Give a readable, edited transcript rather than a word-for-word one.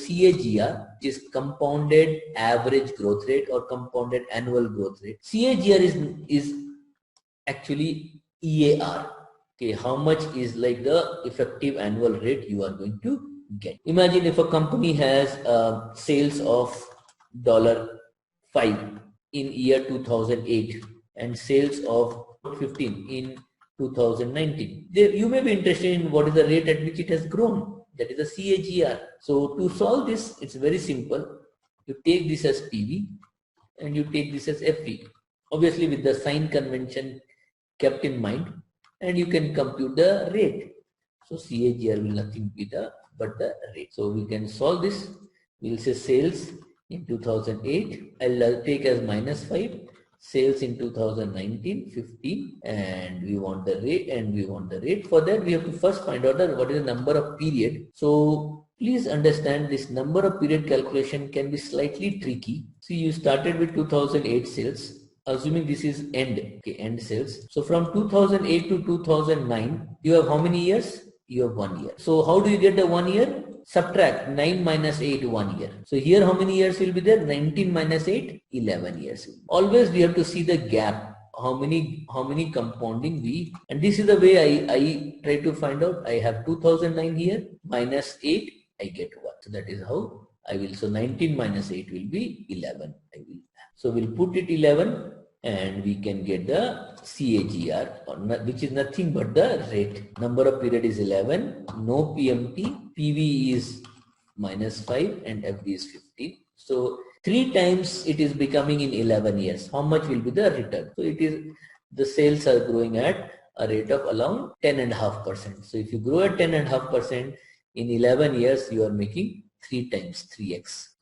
CAGR, which is compounded average growth rate or compounded annual growth rate. CAGR is actually EAR. Okay, how much is like the effective annual rate you are going to get. Imagine if a company has sales of $5 in year 2008 and sales of 15 in 2019. You may be interested in what is the rate at which it has grown. That is the CAGR. So to solve this, it's very simple. You take this as PV and you take this as FV. Obviously with the sign convention kept in mind, and you can compute the rate. So CAGR will nothing be but the rate. So we can solve this. We'll say sales in 2008. I'll take as -5. Sales in 2019, 15, and we want the rate. For that, we have to first find out what is the number of period. So please understand, this number of period calculation can be slightly tricky. See, you started with 2008 sales. Assuming this is end, okay, end sales. So from 2008 to 2009, you have how many years? You have 1 year. So how do you get the 1 year? Subtract 9 minus 8, 1 year. So here how many years will be there? 19 minus 8, 11 years. Always we have to see the gap. How many compounding we, and this is the way I try to find out. I have 2009 here, minus 8, I get 1. So that is how I will. So 19 minus 8 will be 11. I will. So we'll put it 11 and we can get the CAGR, which is nothing but the rate. Number of period is 11, no PMT, PV is -5 and FD is 15. So 3 times it is becoming in 11 years. How much will be the return? So it is, the sales are growing at a rate of around 10.5%. So if you grow at 10.5% in 11 years, you are making 3 times 3x.